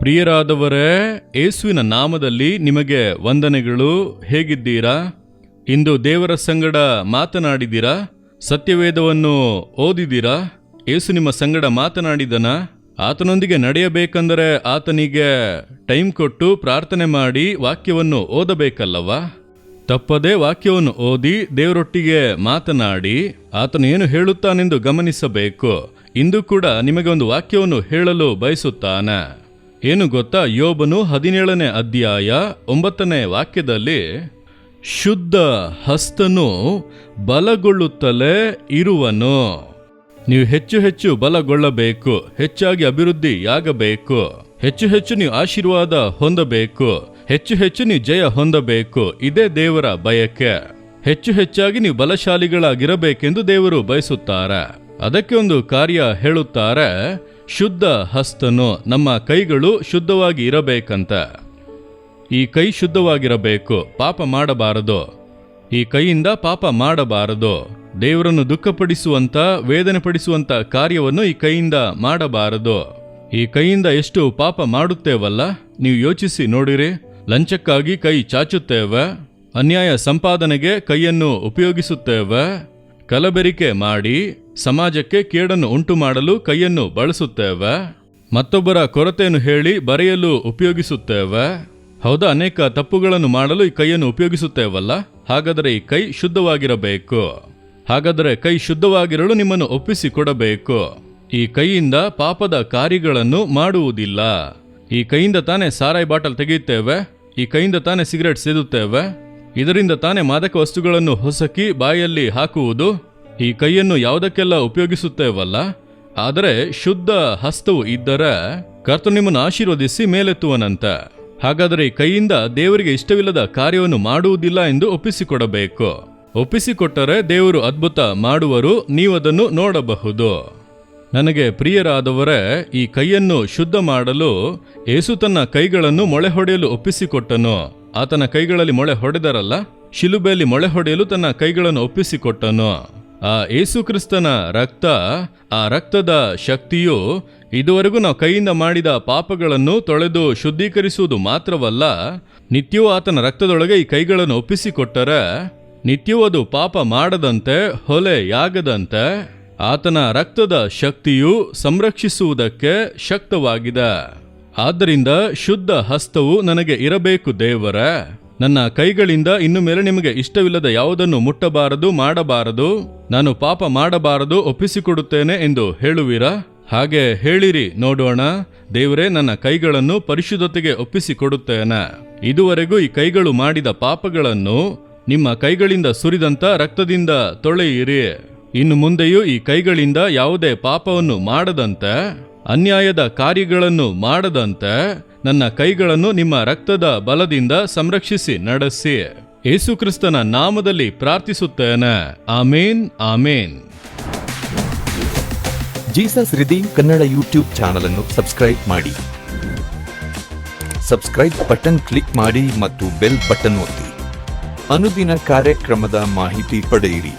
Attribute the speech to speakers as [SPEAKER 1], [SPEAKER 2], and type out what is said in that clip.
[SPEAKER 1] ಪ್ರಿಯರಾದವರೇ, ಯೇಸುವಿನ ನಾಮದಲ್ಲಿ ನಿಮಗೆ ವಂದನೆಗಳು. ಹೇಗಿದ್ದೀರಾ? ಇಂದು ದೇವರ ಸಂಗಡ ಮಾತನಾಡಿದ್ದೀರಾ? ಸತ್ಯವೇದವನ್ನು ಓದಿದ್ದೀರಾ? ಯೇಸು ನಿಮ್ಮ ಸಂಗಡ ಮಾತನಾಡಿದನ? ಆತನೊಂದಿಗೆ ನಡೆಯಬೇಕೆಂದರೆ ಆತನಿಗೆ ಟೈಮ್ ಕೊಟ್ಟು ಪ್ರಾರ್ಥನೆ ಮಾಡಿ ವಾಕ್ಯವನ್ನು ಓದಬೇಕಲ್ಲವಾ? ತಪ್ಪದೇ ವಾಕ್ಯವನ್ನು ಓದಿ ದೇವರೊಟ್ಟಿಗೆ ಮಾತನಾಡಿ ಆತನು ಏನು ಹೇಳುತ್ತಾನೆಂದು ಗಮನಿಸಬೇಕು. ಇಂದು ಕೂಡ ನಿಮಗೆ ಒಂದು ವಾಕ್ಯವನ್ನು ಹೇಳಲು ಬಯಸುತ್ತಾನೆ. ಏನು ಗೊತ್ತಾ? ಯೋಬನು 17ನೇ ಅಧ್ಯಾಯ 9ನೇ ವಾಕ್ಯದಲ್ಲಿ, ಶುದ್ಧ ಹಸ್ತನು ಬಲಗೊಳ್ಳುತ್ತಲೇ ಇರುವನು. ನೀವು ಹೆಚ್ಚು ಹೆಚ್ಚು ಬಲಗೊಳ್ಳಬೇಕು, ಹೆಚ್ಚಾಗಿ ಅಭಿವೃದ್ಧಿಯಾಗಬೇಕು, ಹೆಚ್ಚು ಹೆಚ್ಚು ನೀವು ಆಶೀರ್ವಾದ ಹೊಂದಬೇಕು, ಹೆಚ್ಚು ಹೆಚ್ಚು ನೀವು ಜಯ ಹೊಂದಬೇಕು. ಇದೇ ದೇವರ ಬಯಕೆ. ಹೆಚ್ಚು ಹೆಚ್ಚಾಗಿ ನೀವು ಬಲಶಾಲಿಗಳಾಗಿರಬೇಕೆಂದು ದೇವರು ಬಯಸುತ್ತಾರೆ. ಅದಕ್ಕೆ ಒಂದು ಕಾರ್ಯ ಹೇಳುತ್ತಾರೆ, ಶುದ್ಧ ಹಸ್ತನು. ನಮ್ಮ ಕೈಗಳು ಶುದ್ಧವಾಗಿ ಇರಬೇಕಂತ. ಈ ಕೈ ಶುದ್ಧವಾಗಿರಬೇಕು, ಪಾಪ ಮಾಡಬಾರದು. ಈ ಕೈಯಿಂದ ಪಾಪ ಮಾಡಬಾರದು. ದೇವರನ್ನು ದುಃಖಪಡಿಸುವಂತ, ವೇದನೆ ಪಡಿಸುವಂತ ಕಾರ್ಯವನ್ನು ಈ ಕೈಯಿಂದ ಮಾಡಬಾರದು. ಈ ಕೈಯಿಂದ ಎಷ್ಟು ಪಾಪ ಮಾಡುತ್ತೇವಲ್ಲ, ನೀವು ಯೋಚಿಸಿ ನೋಡಿರಿ. ಲಂಚಕ್ಕಾಗಿ ಕೈ ಚಾಚುತ್ತೇವೆ, ಅನ್ಯಾಯ ಸಂಪಾದನೆಗೆ ಕೈಯನ್ನು ಉಪಯೋಗಿಸುತ್ತೇವೆ, ಕಲಬೆರಿಕೆ ಮಾಡಿ ಸಮಾಜಕ್ಕೆ ಕೇಡನ್ನು ಉಂಟು ಮಾಡಲು ಕೈಯನ್ನು ಬಳಸುತ್ತೇವೆ, ಮತ್ತೊಬ್ಬರ ಕೊರತೆಯನ್ನು ಹೇಳಿ ಬರೆಯಲು ಉಪಯೋಗಿಸುತ್ತೇವೆ. ಹೌದಾ? ಅನೇಕ ತಪ್ಪುಗಳನ್ನು ಮಾಡಲು ಈ ಕೈಯನ್ನು ಉಪಯೋಗಿಸುತ್ತೇವಲ್ಲ. ಹಾಗಾದರೆ ಈ ಕೈ ಶುದ್ಧವಾಗಿರಬೇಕು. ಹಾಗಾದರೆ ಕೈ ಶುದ್ಧವಾಗಿರಲು ನಿಮ್ಮನ್ನು ಒಪ್ಪಿಸಿಕೊಡಬೇಕು. ಈ ಕೈಯಿಂದ ಪಾಪದ ಕಾರ್ಯಗಳನ್ನು ಮಾಡುವುದಿಲ್ಲ. ಈ ಕೈಯಿಂದ ತಾನೇ ಸಾರಾಯಿ ಬಾಟಲ್ ತೆಗೆಯುತ್ತೇವೆ, ಈ ಕೈಯಿಂದ ತಾನೇ ಸಿಗರೆಟ್ ಸೇದುತ್ತೇವೆ, ಇದರಿಂದ ತಾನೇ ಮಾದಕ ವಸ್ತುಗಳನ್ನು ಹೊಸಕಿ ಬಾಯಲ್ಲಿ ಹಾಕುವುದು. ಈ ಕೈಯನ್ನು ಯಾವುದಕ್ಕೆಲ್ಲ ಉಪಯೋಗಿಸುತ್ತೇವಲ್ಲ. ಆದರೆ ಶುದ್ಧ ಹಸ್ತವು ಇದ್ದರೆ ಕರ್ತನು ನಿಮ್ಮನ್ನು ಆಶೀರ್ವದಿಸಿ ಮೇಲೆತ್ತುವನಂತೆ. ಹಾಗಾದರೆ ಈ ಕೈಯಿಂದ ದೇವರಿಗೆ ಇಷ್ಟವಿಲ್ಲದ ಕಾರ್ಯವನ್ನು ಮಾಡುವುದಿಲ್ಲ ಎಂದು ಒಪ್ಪಿಸಿಕೊಡಬೇಕು. ಒಪ್ಪಿಸಿಕೊಟ್ಟರೆ ದೇವರು ಅದ್ಭುತ ಮಾಡುವರು, ನೀವದನ್ನು ನೋಡಬಹುದು. ನನಗೆ ಪ್ರಿಯರಾದವರೇ, ಈ ಕೈಯನ್ನು ಶುದ್ಧ ಮಾಡಲು ಯೇಸು ತನ್ನ ಕೈಗಳನ್ನು ಮೊಳೆ ಹೊಡೆಯಲು ಒಪ್ಪಿಸಿಕೊಟ್ಟನು. ಆತನ ಕೈಗಳಲ್ಲಿ ಮೊಳೆ ಹೊಡೆದರಲ್ಲ, ಶಿಲುಬೆಯಲ್ಲಿ ಮೊಳೆ ಹೊಡೆಯಲು ತನ್ನ ಕೈಗಳನ್ನು ಒಪ್ಪಿಸಿಕೊಟ್ಟನು. ಆ ಯೇಸು ಕ್ರಿಸ್ತನ ರಕ್ತ, ಆ ರಕ್ತದ ಶಕ್ತಿಯು ಇದುವರೆಗೂ ನಾವು ಕೈಯಿಂದ ಮಾಡಿದ ಪಾಪಗಳನ್ನು ತೊಳೆದು ಶುದ್ಧೀಕರಿಸುವುದು ಮಾತ್ರವಲ್ಲ, ನಿತ್ಯವೂ ಆತನ ರಕ್ತದೊಳಗೆ ಈ ಕೈಗಳನ್ನು ಒಪ್ಪಿಸಿಕೊಟ್ಟರೆ ನಿತ್ಯವೂ ಅದು ಪಾಪ ಮಾಡದಂತೆ, ಹೊಲೆಯಾಗದಂತೆ ಆತನ ರಕ್ತದ ಶಕ್ತಿಯು ಸಂರಕ್ಷಿಸುವುದಕ್ಕೆ ಶಕ್ತವಾಗಿದೆ. ಆದ್ದರಿಂದ ಶುದ್ಧ ಹಸ್ತವು ನನಗೆ ಇರಬೇಕು ದೇವರೇ. ನನ್ನ ಕೈಗಳಿಂದ ಇನ್ನು ಮೇಲೆ ನಿಮಗೆ ಇಷ್ಟವಿಲ್ಲದ ಯಾವುದನ್ನು ಮುಟ್ಟಬಾರದು, ಮಾಡಬಾರದು, ನಾನು ಪಾಪ ಮಾಡಬಾರದು, ಒಪ್ಪಿಸಿಕೊಡುತ್ತೇನೆ ಎಂದು ಹೇಳುವಿರಾ? ಹಾಗೆ ಹೇಳಿರಿ ನೋಡೋಣ. ದೇವರೇ, ನನ್ನ ಕೈಗಳನ್ನು ಪರಿಶುದ್ಧತೆಗೆ ಒಪ್ಪಿಸಿಕೊಡುತ್ತೇನೆ. ಇದುವರೆಗೂ ಈ ಕೈಗಳು ಮಾಡಿದ ಪಾಪಗಳನ್ನು ನಿಮ್ಮ ಕೈಗಳಿಂದ ಸುರಿದಂತ ರಕ್ತದಿಂದ ತೊಳೆಯಿರಿ. ಇನ್ನು ಮುಂದೆಯೂ ಈ ಕೈಗಳಿಂದ ಯಾವುದೇ ಪಾಪವನ್ನು ಮಾಡದಂತೆ, ಅನ್ಯಾಯದ ಕಾರ್ಯಗಳನ್ನು ಮಾಡದಂತೆ ನನ್ನ ಕೈಗಳನ್ನು ನಿಮ್ಮ ರಕ್ತದ ಬಲದಿಂದ ಸಂರಕ್ಷಿಸಿ ನಡೆಸಿ. ಯೇಸು ಕ್ರಿಸ್ತನ ನಾಮದಲ್ಲಿ ಪ್ರಾರ್ಥಿಸುತ್ತೇನೆ. ಆಮೇನ್, ಆಮೇನ್.
[SPEAKER 2] ಜೀಸಸ್ ರಿದೀಮ್ ಕನ್ನಡ ಯೂಟ್ಯೂಬ್ ಚಾನಲ್ ಅನ್ನು ಸಬ್ಸ್ಕ್ರೈಬ್ ಮಾಡಿ. ಸಬ್ಸ್ಕ್ರೈಬ್ ಬಟನ್ ಕ್ಲಿಕ್ ಮಾಡಿ ಮತ್ತು ಬೆಲ್ ಬಟನ್ ಒತ್ತಿ. ಅನುದಿನ ಕಾರ್ಯಕ್ರಮದ ಮಾಹಿತಿ ಪಡೆಯಿರಿ.